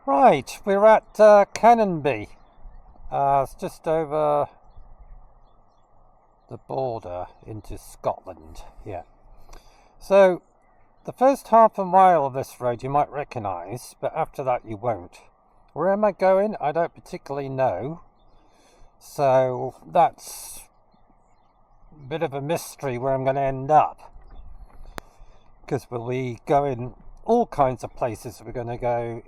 Right, we're at Canonbie. It's just over the border into Scotland. Yeah. So the first half a mile of this road you might recognise, but after that you won't. Where am I going? I don't particularly know. So that's a bit of a mystery where I'm going to end up. Because we'll be going all kinds of places. We're going to go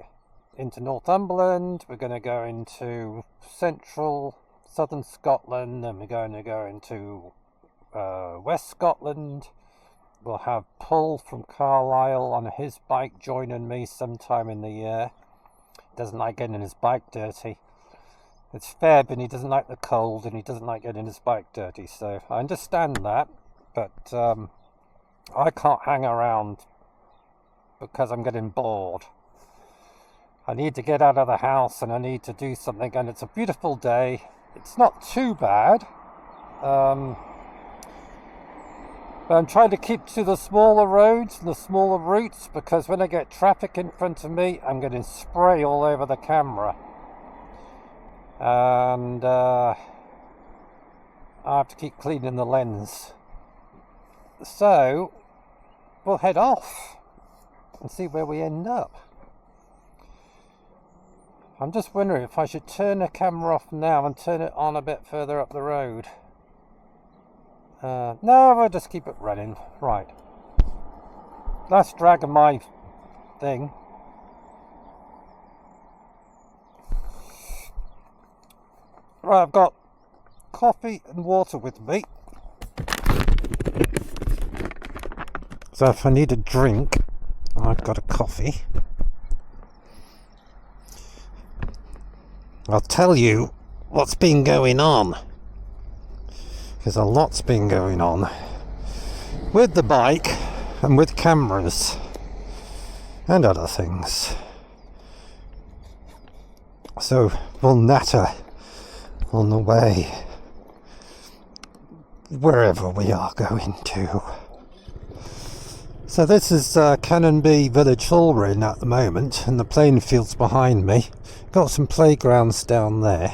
into Northumberland, we're going to go into southern Scotland, and we're going to go into West Scotland. We'll have Paul from Carlisle on his bike joining me sometime in the year. Doesn't like getting his bike dirty. It's Feb and he doesn't like the cold and he doesn't like getting his bike dirty, so I understand that, but I can't hang around because I'm getting bored. I need to get out of the house and I need to do something, and it's a beautiful day. It's not too bad, but I'm trying to keep to the smaller roads and the smaller routes, because when I get traffic in front of me, I'm getting spray all over the camera, and I have to keep cleaning the lens. So we'll head off and see where we end up. I'm just wondering if I should turn the camera off now and turn it on a bit further up the road. No, I'll just keep it running. Right. Last drag of my thing. Right, I've got coffee and water with me. So if I need a drink, I've got a coffee. I'll tell you what's been going on, because a lot's been going on with the bike and with cameras and other things. So we'll natter on the way wherever we are going to. So this is Canonbie Village Hall we're in at the moment, and the playing fields behind me. Got some playgrounds down there.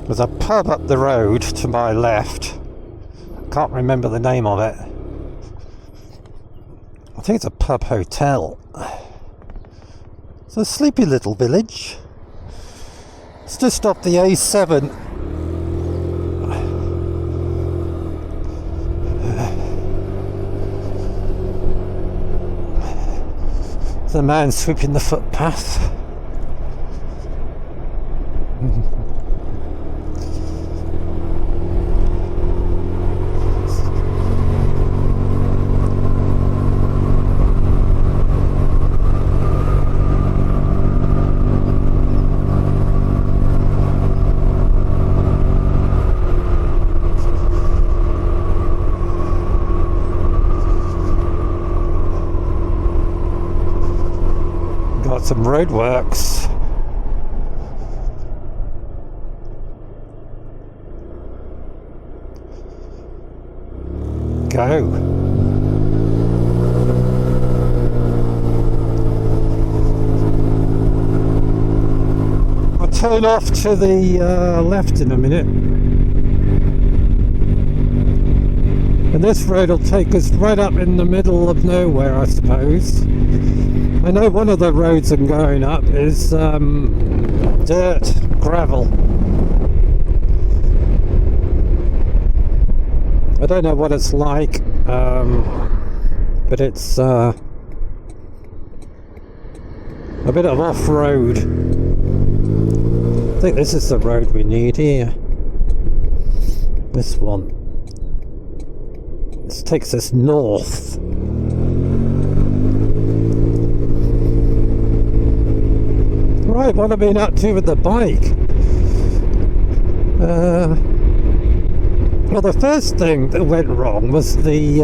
There's a pub up the road to my left. Can't remember the name of it. I think it's a pub hotel. It's a sleepy little village. It's just off the A7. There's a man sweeping the footpath. Got some roadworks. Go. I'll turn off to the left in a minute, and this road will take us right up in the middle of nowhere, I suppose. I know one of the roads I'm going up is dirt, gravel. I don't know what it's like, but it's a bit of off-road. I think this is the road we need here. This one. This takes us north. Right, what have I been up to with the bike? Well, the first thing that went wrong was the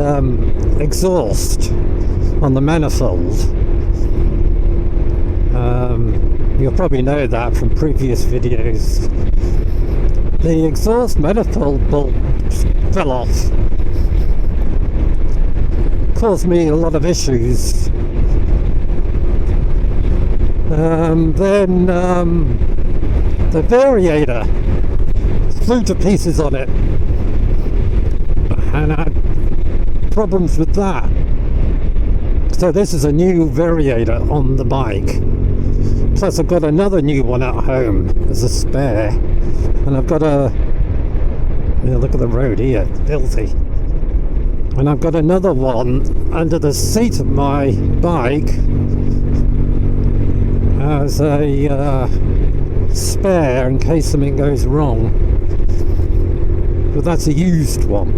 exhaust on the manifold. You'll probably know that from previous videos. The exhaust manifold bolt fell off. Caused me a lot of issues. Then the variator flew to pieces on it, and I had problems with that. So this is a new variator on the bike. Plus I've got another new one at home as a spare, and I've got look at the road here, filthy. And I've got another one under the seat of my bike as a spare in case something goes wrong. But that's a used one.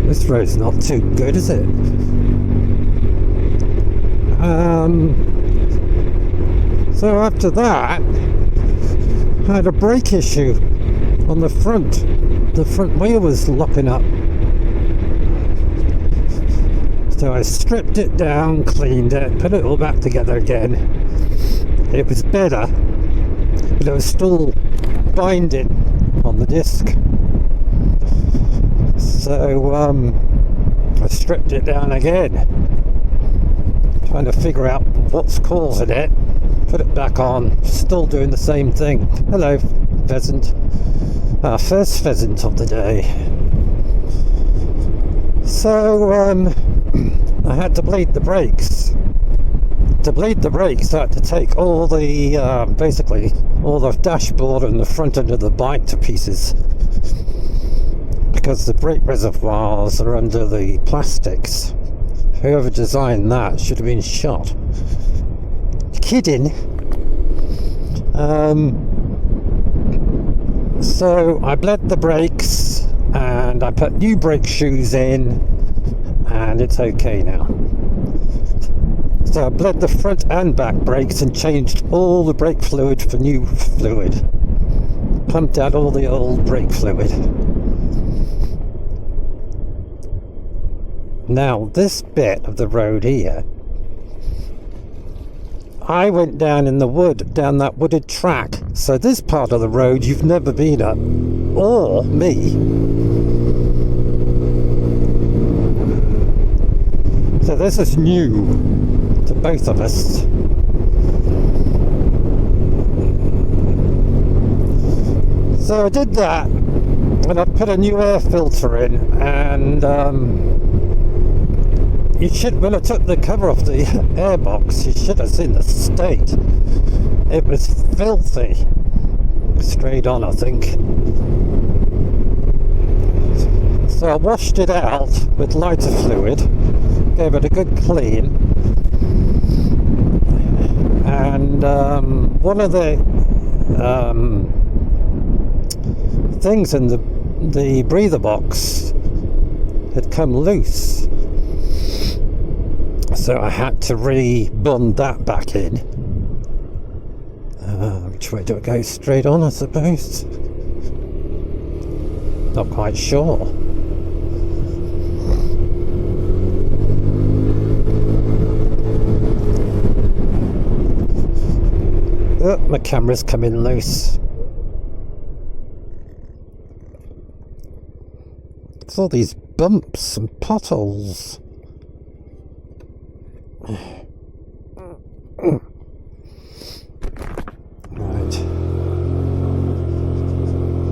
This road's not too good, is it? So after that, I had a brake issue on the front. The front wheel was locking up. So I stripped it down, cleaned it, put it all back together again. It was better, but it was still binding on the disc. So I stripped it down again, trying to figure out what's causing it. Put it back on, still doing the same thing. Hello, pheasant. Our first pheasant of the day. So I had to bleed the brakes. To bleed the brakes, I had to take all the basically all the dashboard and the front end of the bike to pieces, because the brake reservoirs are under the plastics. Whoever designed that should have been shot. Kidding. So I bled the brakes and I put new brake shoes in, and it's okay now. So I bled the front and back brakes and changed all the brake fluid for new fluid. Pumped out all the old brake fluid. Now this bit of the road here, I went down in the wood, down that wooded track. So this part of the road you've never been up, or me. So this is new to both of us. So I did that, and I put a new air filter in, and when I took the cover off the airbox, you should have seen the state. It was filthy. Straight on, I think. So I washed it out with lighter fluid, gave it a good clean, and one of the things in the breather box had come loose. So I had to re-bund that back in. Which way do it go? Straight on, I suppose. Not quite sure. Oh, my camera's coming loose. It's all these bumps and potholes.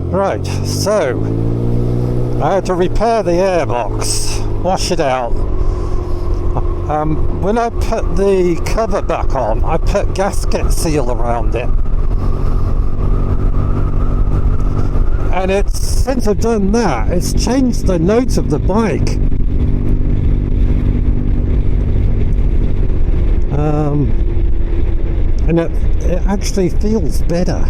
Right, so I had to repair the airbox, wash it out. When I put the cover back on, I put gasket seal around it. And since I've done that, it's changed the note of the bike. And it actually feels better.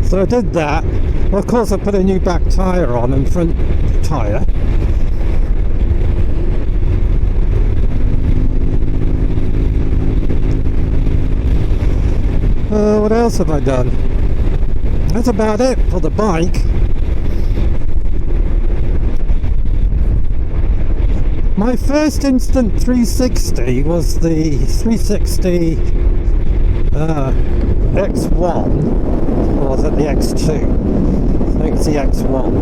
So I did that. Well, of course I put a new back tyre on and front tyre. What else have I done? That's about it for the bike. My first instant 360 was the 360 X1, or was it the X2? think it's the X1.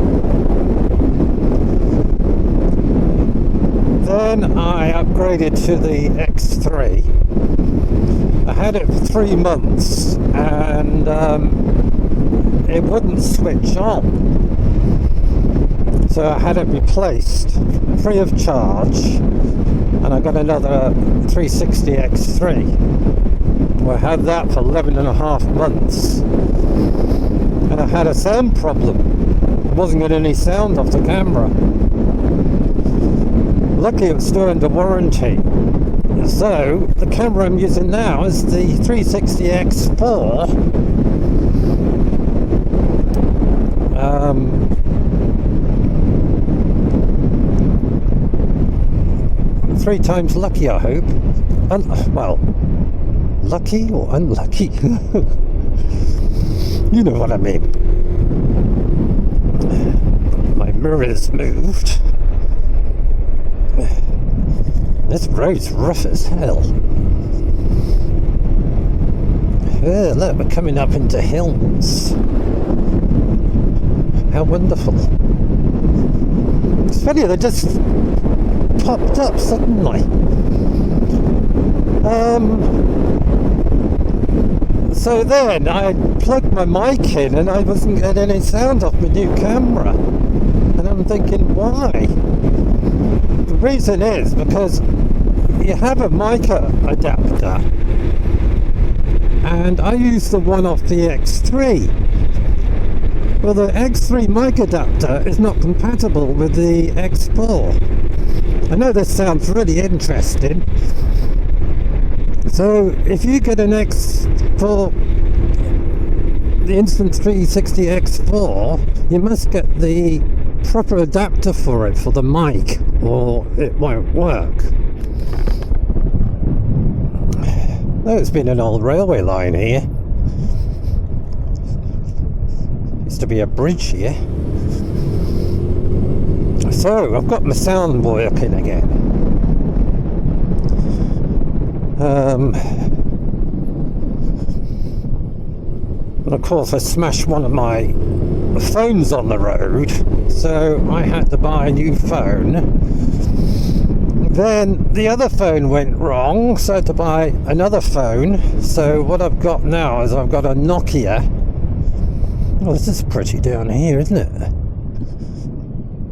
Then I upgraded to the X3. I had it for 3 months and it wouldn't switch on. So I had it replaced free of charge, and I got another 360 X3. Well, I had that for 11.5 months, and I had a sound problem. I wasn't getting any sound off the camera. Lucky it was still under warranty. So the camera I'm using now is the 360 X4. 3 times lucky, I hope. Well, lucky or unlucky? You know what I mean. My mirror's moved. This road's rough as hell. Yeah, look, we're coming up into hills. How wonderful. It's funny, they just popped up suddenly. So then I plugged my mic in and I wasn't getting any sound off my new camera. And I'm thinking, why? The reason is because you have a mic adapter, and I use the one off the X3. Well, the X3 mic adapter is not compatible with the X4. I know this sounds really interesting. So if you get an X4, the Instant 360 X4, you must get the proper adapter for it, for the mic, or it won't work. There's been an old railway line here. Used to be a bridge here. So I've got my sound working again. And of course I smashed one of my phones on the road, so I had to buy a new phone. Then the other phone went wrong, so I had to buy another phone. So what I've got now is I've got a Nokia. Oh, this is pretty down here, isn't it?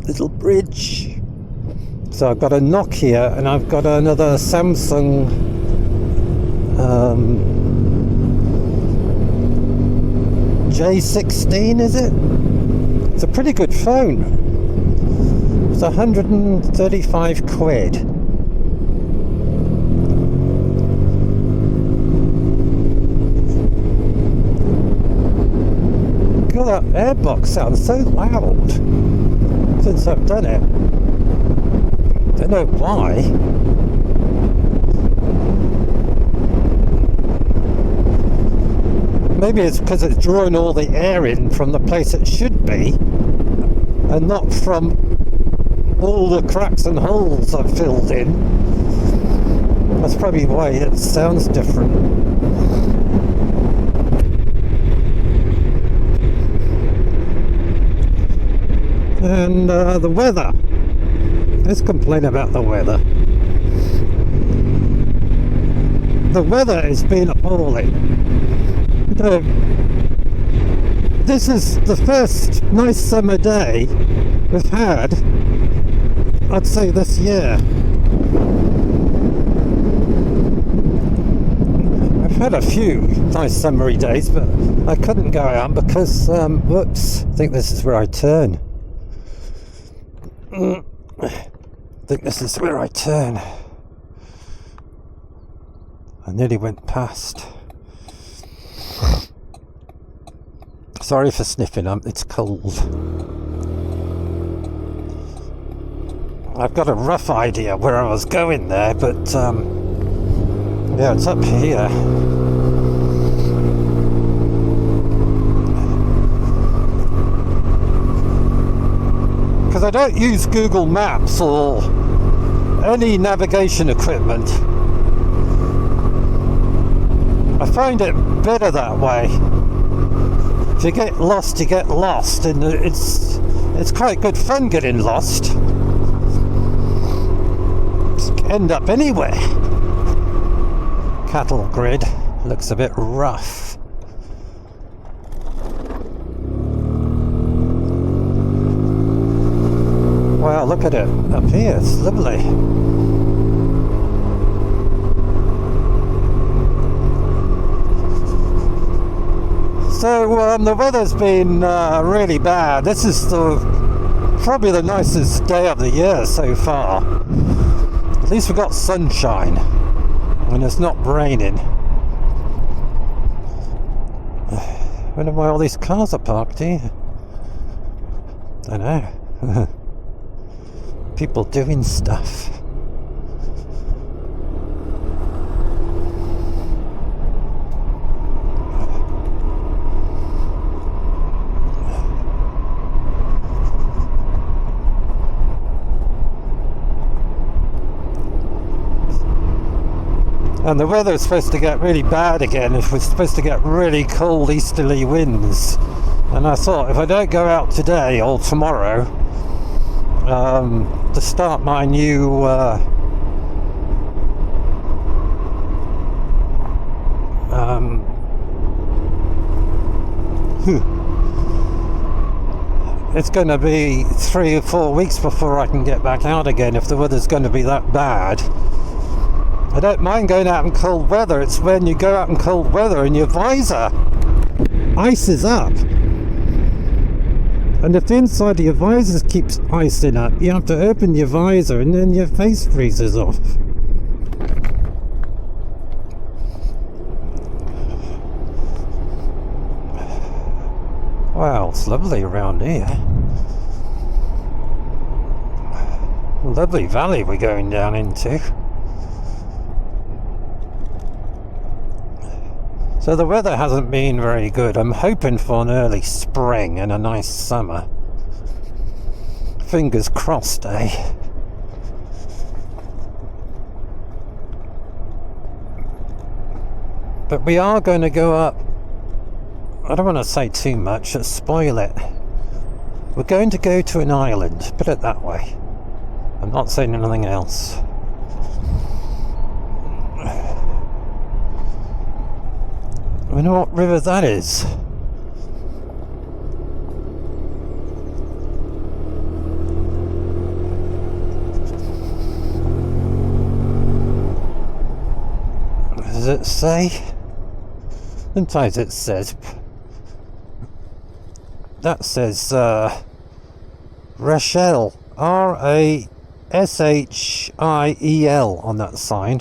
Little bridge. So I've got a Nokia and I've got another Samsung J16, is it? It's a pretty good phone. It's 135 quid. God, that airbox sounds so loud since I've done it. Don't know why. Maybe it's because it's drawing all the air in from the place it should be, and not from all the cracks and holes I've filled in. That's probably why it sounds different. And the weather. Let's complain about the weather. The weather has been appalling. This is the first nice summer day we've had, I'd say, this year. I've had a few nice summery days, but I couldn't go out because, whoops, I think this is where I turn. I think this is where I turn. I nearly went past. Sorry for sniffing, it's cold. I've got a rough idea where I was going there, but yeah, it's up here. Because I don't use Google Maps or any navigation equipment. I find it better that way. If you get lost, you get lost, and it's quite good fun getting lost. Just end up anywhere. Cattle grid looks a bit rough. Wow, look at it up here, it's lovely. So the weather's been really bad. This is probably the nicest day of the year so far. At least we've got sunshine and it's not raining. I wonder why all these cars are parked here. I know. People doing stuff. And the weather is supposed to get really bad again. If we're supposed to get really cold easterly winds. And I thought, if I don't go out today or tomorrow to start my new it's going to be 3 or 4 weeks before I can get back out again if the weather's going to be that bad. I don't mind going out in cold weather. It's when you go out in cold weather and your visor ices up. And if the inside of your visor keeps icing up, you have to open your visor and then your face freezes off. Wow, it's lovely around here. Lovely valley we're going down into. So the weather hasn't been very good. I'm hoping for an early spring and a nice summer. Fingers crossed, eh? But we are going to go up. I don't want to say too much, let's spoil it. We're going to go to an island, put it that way. I'm not saying anything else. I know what river that is. Does it say? Sometimes it says. That says Rashel, R-A-S-H-I-E-L on that sign.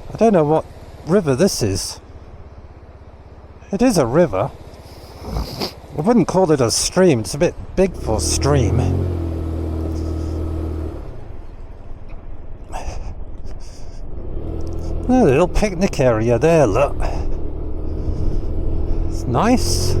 I don't know what river this is. It is a river. I wouldn't call it a stream. It's a bit big for a stream. Oh, a little picnic area there, look. It's nice.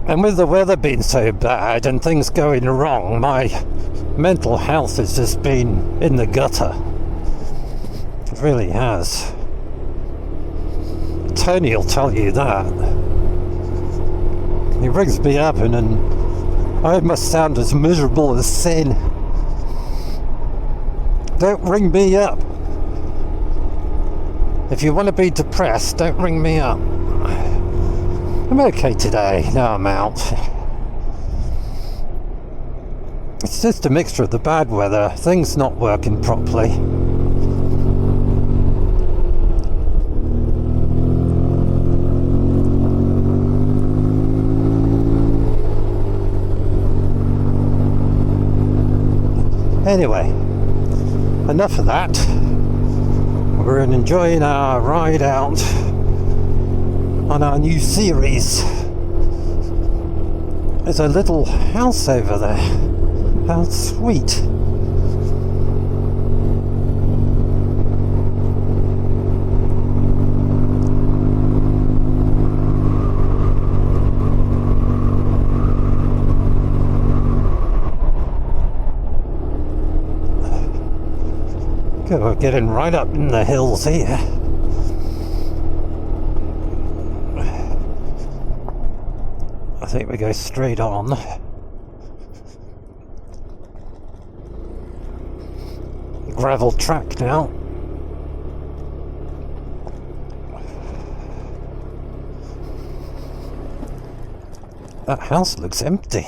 And with the weather being so bad and things going wrong, my mental health has just been in the gutter. It really has. Tony will tell you that. He rings me up and I must sound as miserable as sin. Don't ring me up. If you want to be depressed, don't ring me up. I'm okay today. Now I'm out. It's just a mixture of the bad weather, things not working properly. Anyway, enough of that. We're enjoying our ride out on our new series. There's a little house over there. How sweet. Okay, we're getting right up in the hills here. I think we go straight on. Gravel track now. That house looks empty.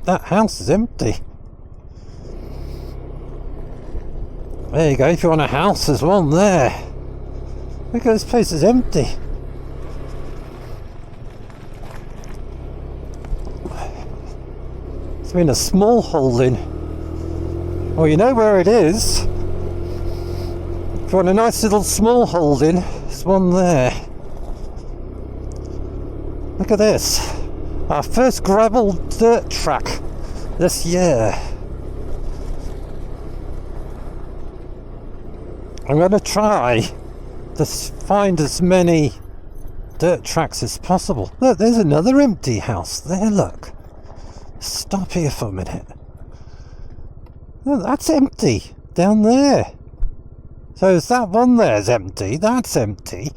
That house is empty. There you go, if you want a house, there's one there. Look at this place is empty. It's been a small holding. Well, you know where it is. If you want a nice little small holding, there's one there. Look at this. Our first gravel dirt track this year. I'm going to try to find as many dirt tracks as possible. Look, there's another empty house there, look. Stop here for a minute. Look, that's empty down there. So is that one there's empty? That's empty.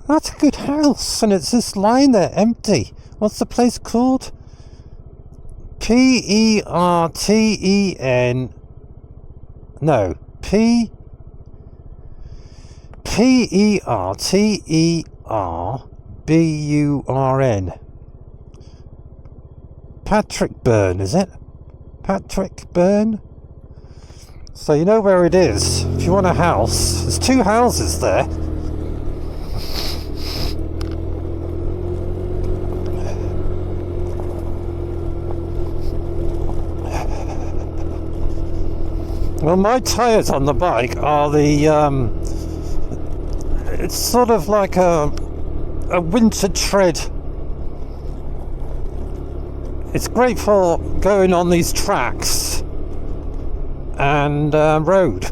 That's a good house, and it's just lying there empty. What's the place called? P-E-R-T-E-N. No, P-E-R-T-E-R-B-U-R-N. Patrick Burn, is it? Patrick Burn? So you know where it is. If you want a house, there's 2 houses there. Well, my tyres on the bike are the, it's sort of like a winter tread. It's great for going on these tracks and road.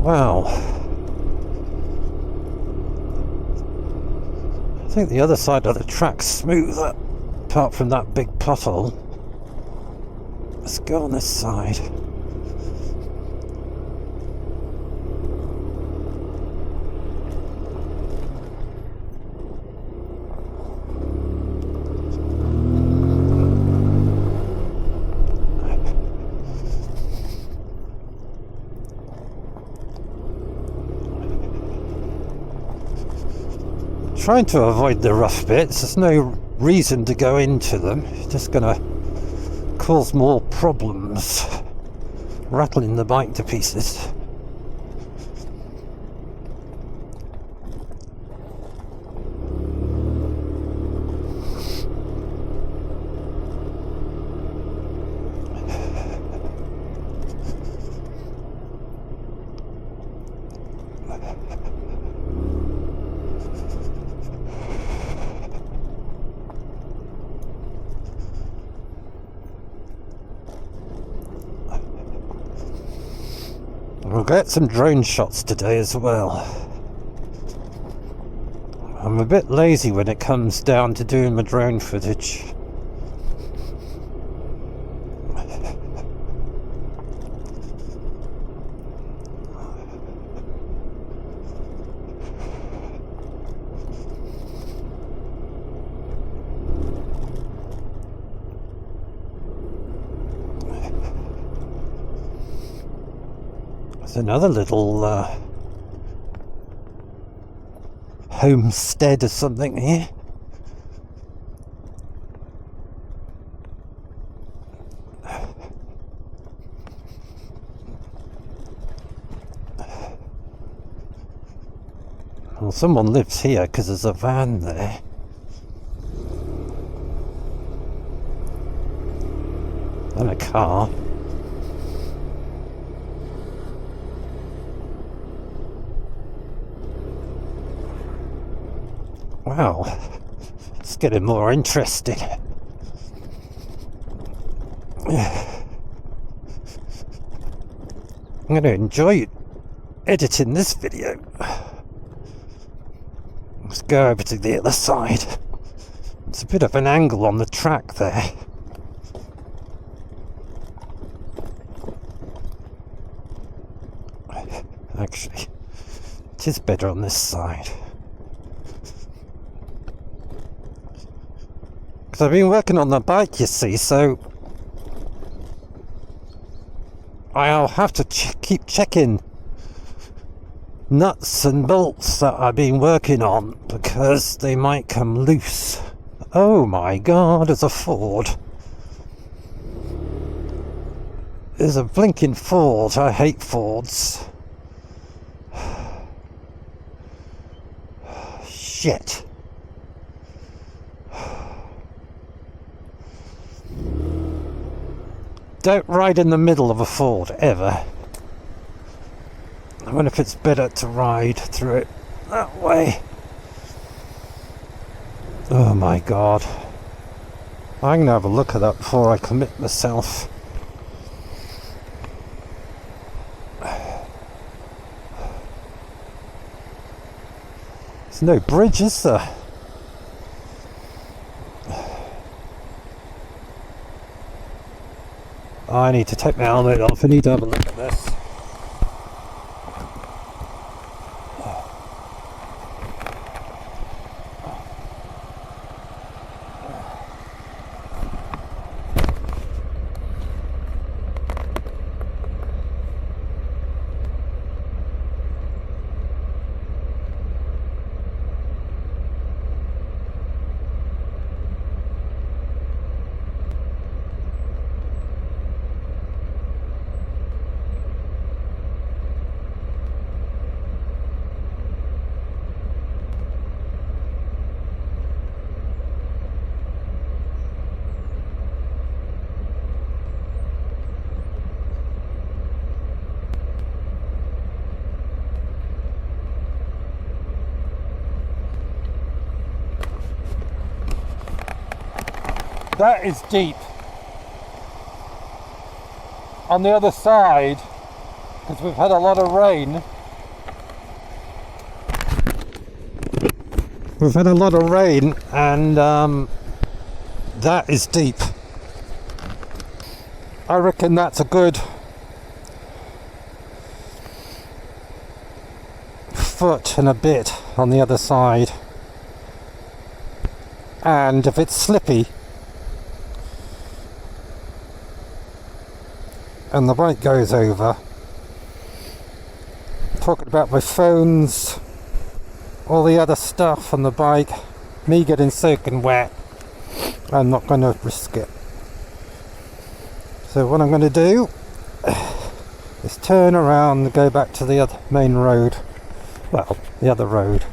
Wow. I think the other side of the track's smoother, apart from that big pothole. Let's go on this side. Trying to avoid the rough bits. There's no reason to go into them. It's just gonna cause more problems, rattling the bike to pieces. We'll get some drone shots today as well. I'm a bit lazy when it comes down to doing my drone footage. There's another little homestead or something here. Well, someone lives here because there's a van there. And a car. Wow, it's getting more interesting. I'm going to enjoy editing this video. Let's go over to the other side. It's a bit of an angle on the track there. Actually, it is better on this side. Because I've been working on the bike, you see, so I'll have to keep checking nuts and bolts that I've been working on because they might come loose. Oh my god, there's a Ford. There's a blinking Ford. I hate Fords. Shit. Don't ride in the middle of a Ford, ever. I wonder if it's better to ride through it that way. Oh my god. I'm going to have a look at that before I commit myself. There's no bridge, is there? I need to take my helmet off. I need to have a look at this. That is deep. On the other side, because we've had a lot of rain. We've had a lot of rain and that is deep. I reckon that's a good foot and a bit on the other side. And if it's slippy and the bike goes over, talking about my phones, all the other stuff on the bike, me getting soaking wet, I'm not going to risk it. So what I'm going to do is turn around and go back to the other main road, well, the other road.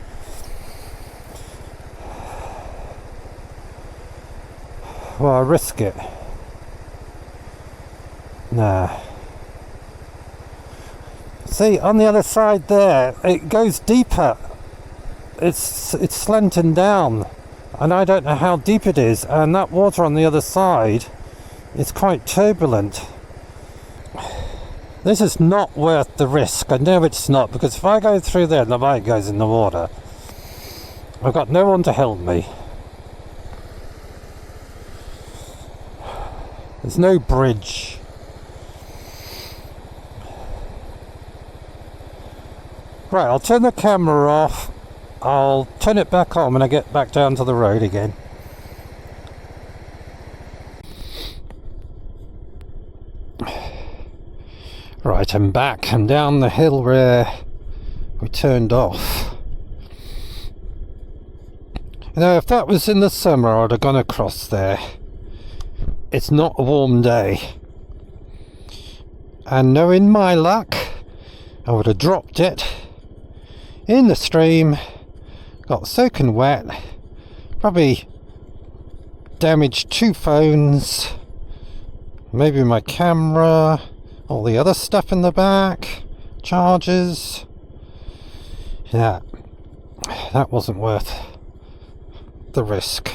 Well, I'll risk it. Nah. See, on the other side there, it goes deeper. It's slanting down, and I don't know how deep it is, and that water on the other side is quite turbulent. This is not worth the risk. I know it's not, because if I go through there and the bike goes in the water, I've got no one to help me. There's no bridge. Right, I'll turn the camera off. I'll turn it back on when I get back down to the road again. Right, I'm back. I'm down the hill where we turned off. Now, if that was in the summer, I'd have gone across there. It's not a warm day. And knowing my luck, I would have dropped it in the stream, got soaking wet, probably damaged 2 phones, maybe my camera, all the other stuff in the back, chargers. Yeah, that wasn't worth the risk.